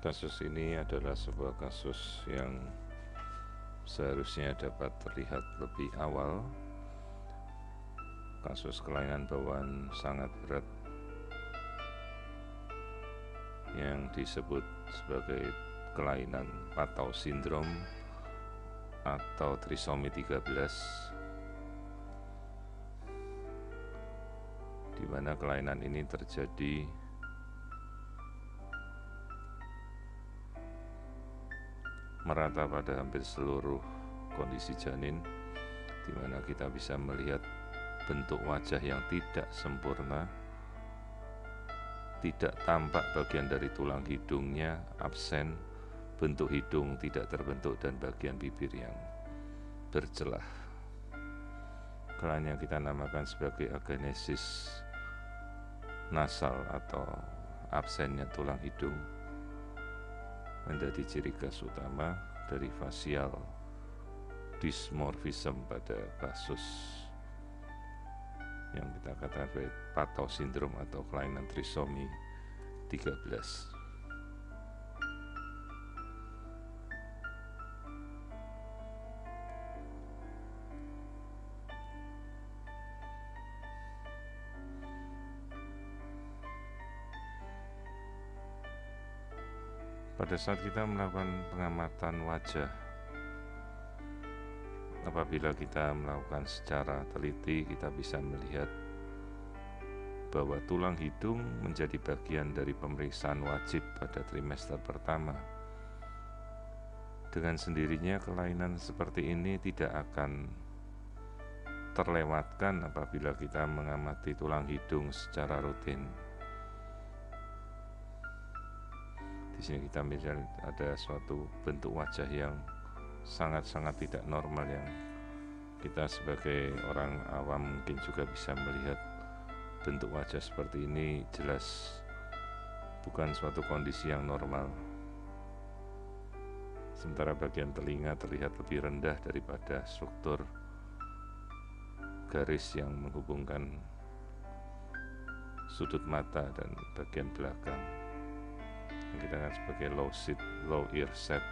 Kasus ini adalah sebuah kasus yang seharusnya dapat terlihat lebih awal. Kasus kelainan bawaan sangat berat yang disebut sebagai kelainan Patau Sindrom atau trisomi 13, di mana kelainan ini terjadi merata pada hampir seluruh kondisi janin, di mana kita bisa melihat bentuk wajah yang tidak sempurna, tidak tampak bagian dari tulang hidungnya, absen, bentuk hidung tidak terbentuk, dan bagian bibir yang bercelah. Kelainan yang kita namakan sebagai agenesis nasal atau absennya tulang hidung menjadi ciri khas utama dari facial dysmorphism pada kasus yang kita katakan sebagai Patau Sindrom atau kelainan trisomi 13. Pada saat kita melakukan pengamatan wajah, apabila kita melakukan secara teliti, kita bisa melihat bahwa tulang hidung menjadi bagian dari pemeriksaan wajib pada trimester pertama. Dengan sendirinya kelainan seperti ini tidak akan terlewatkan apabila kita mengamati tulang hidung secara rutin. Di sini kita melihat ada suatu bentuk wajah yang sangat-sangat tidak normal, yang kita sebagai orang awam mungkin juga bisa melihat bentuk wajah seperti ini jelas bukan suatu kondisi yang normal. Sementara bagian telinga terlihat lebih rendah daripada struktur garis yang menghubungkan sudut mata dan bagian belakang, yang kita kenal sebagai low ear set.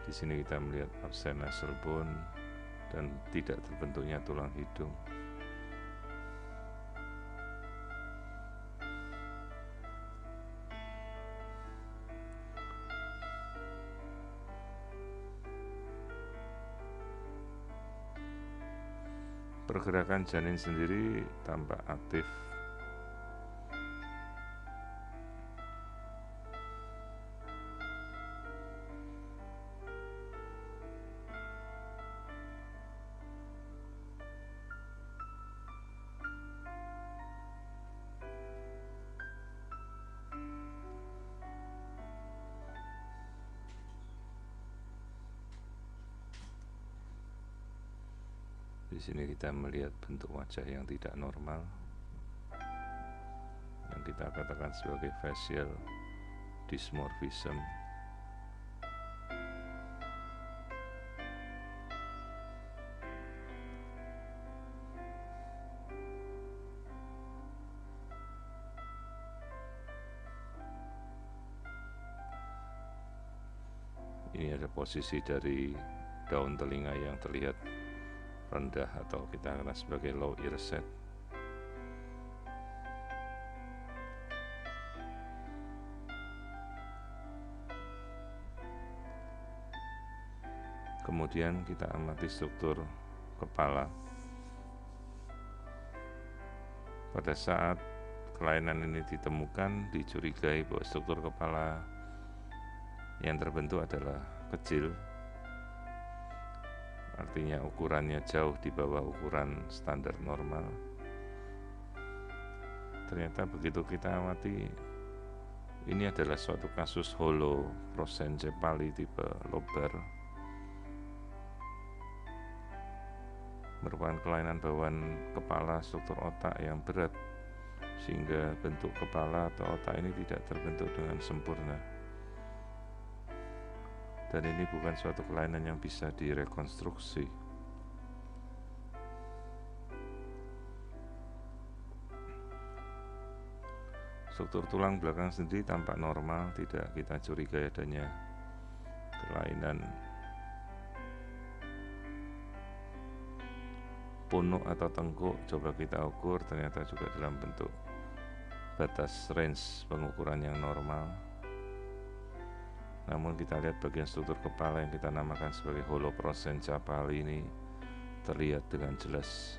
Di sini kita melihat absen nasal bone dan tidak terbentuknya tulang hidung. Pergerakan janin sendiri tampak aktif. Di sini kita melihat bentuk wajah yang tidak normal, yang kita katakan sebagai facial dysmorphism. Ini ada posisi dari daun telinga yang terlihat rendah atau kita kenal sebagai low ear set. Kemudian kita amati struktur kepala. Pada saat kelainan ini ditemukan, dicurigai bahwa struktur kepala yang terbentuk adalah kecil, artinya ukurannya jauh di bawah ukuran standar normal. Ternyata begitu kita amati, ini adalah suatu kasus holoprosencephaly tipe lobar, merupakan kelainan bawaan kepala struktur otak yang berat, sehingga bentuk kepala atau otak ini tidak terbentuk dengan sempurna. Dan ini bukan suatu kelainan yang bisa direkonstruksi. Struktur tulang belakang sendiri tampak normal, tidak kita curigai adanya kelainan. Punuk atau tengkuk coba kita ukur, ternyata juga dalam bentuk batas range pengukuran yang normal. Namun kita lihat bagian struktur kepala yang kita namakan sebagai holoprosensia pali ini terlihat dengan jelas.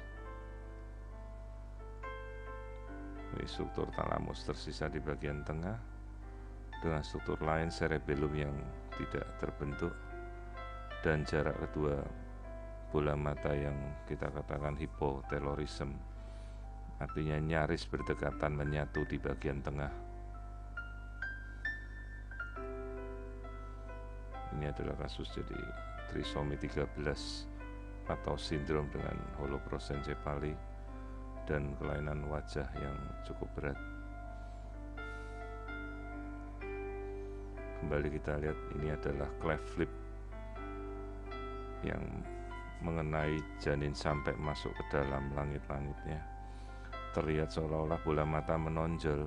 Ini struktur talamus tersisa di bagian tengah dengan struktur lain cerebellum yang tidak terbentuk, dan jarak kedua bola mata yang kita katakan hipotelorism, artinya nyaris berdekatan menyatu di bagian tengah. Ini adalah kasus jadi trisomi 13 atau sindrom dengan holoprosencephaly dan kelainan wajah yang cukup berat. Kembali kita lihat, ini adalah cleft lip yang mengenai janin sampai masuk ke dalam langit-langitnya. Terlihat seolah-olah bola mata menonjol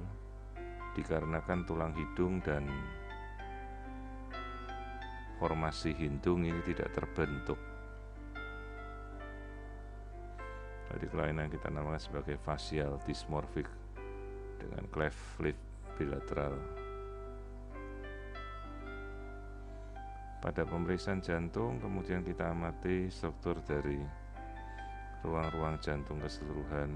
dikarenakan tulang hidung dan formasi hidung ini tidak terbentuk. Jadi kelainan kita namakan sebagai facial dysmorphic dengan cleft lip bilateral. Pada pemeriksaan jantung kemudian kita amati struktur dari ruang-ruang jantung keseluruhan.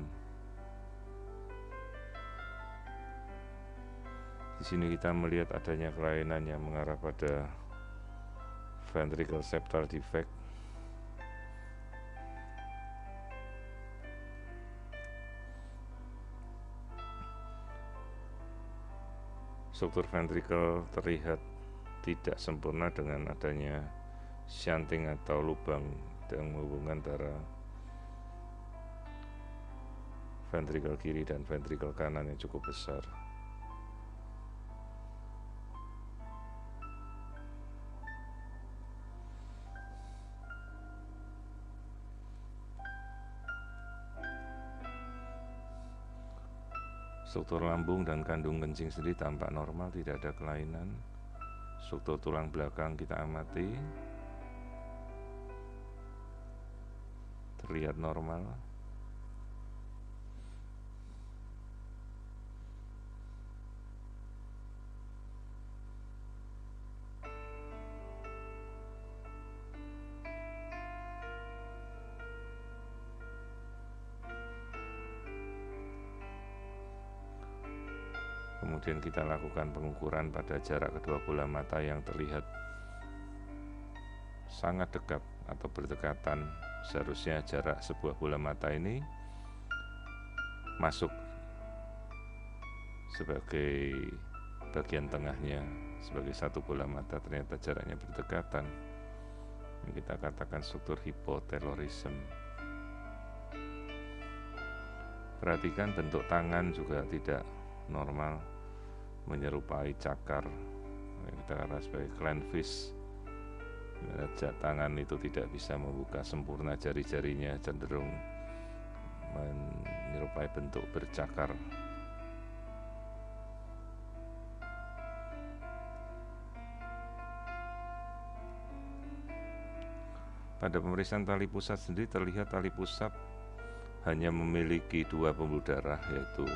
Di sini kita melihat adanya kelainan yang mengarah pada ventricle septal defect. Struktur ventrikel terlihat tidak sempurna dengan adanya shunting atau lubang yang menghubungkan antara ventrikel kiri dan ventrikel kanan yang cukup besar. Struktur lambung dan kandung kencing sendiri tampak normal, tidak ada kelainan. Struktur tulang belakang kita amati, terlihat normal. Kemudian kita lakukan pengukuran pada jarak kedua bola mata yang terlihat sangat dekat atau berdekatan. Seharusnya jarak sebuah bola mata ini masuk sebagai bagian tengahnya sebagai satu bola mata, ternyata jaraknya berdekatan. Yang kita katakan struktur hipotelorism. Perhatikan bentuk tangan juga tidak normal, menyerupai cakar yang kita katakan sebagai clenfish. Tangan itu tidak bisa membuka sempurna jari-jarinya, cenderung menyerupai bentuk bercakar. Pada pemeriksaan tali pusat sendiri terlihat tali pusat hanya memiliki dua pembuluh darah, yaitu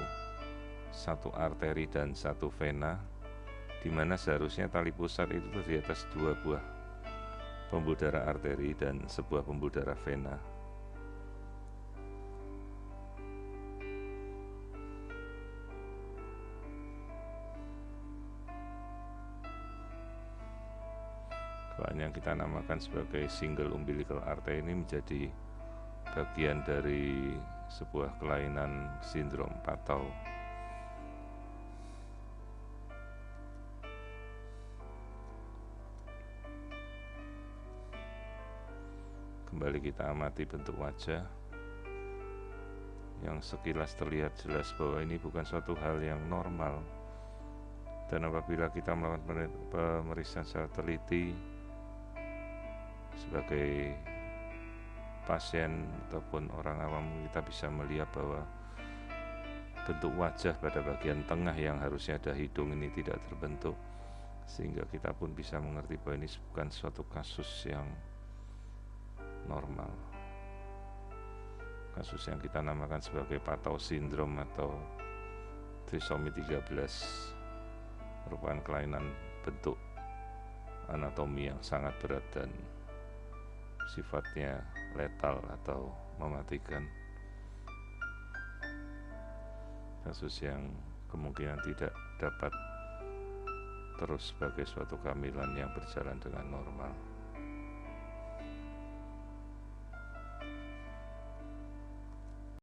satu arteri dan satu vena, di mana seharusnya tali pusat itu terdiri atas dua buah pembuluh darah arteri dan sebuah pembuluh darah vena. Kelainan yang kita namakan sebagai single umbilical artery ini menjadi bagian dari sebuah kelainan sindrom Patau. Kembali kita amati bentuk wajah yang sekilas terlihat jelas bahwa ini bukan suatu hal yang normal, dan apabila kita melakukan pemeriksaan secara teliti sebagai pasien ataupun orang awam, kita bisa melihat bahwa bentuk wajah pada bagian tengah yang harusnya ada hidung ini tidak terbentuk, sehingga kita pun bisa mengerti bahwa ini bukan suatu kasus yang normal, kasus yang kita namakan sebagai Patau Syndrome atau trisomi 13, merupakan kelainan bentuk anatomi yang sangat berat dan sifatnya letal atau mematikan, kasus yang kemungkinan tidak dapat terus sebagai suatu kehamilan yang berjalan dengan normal.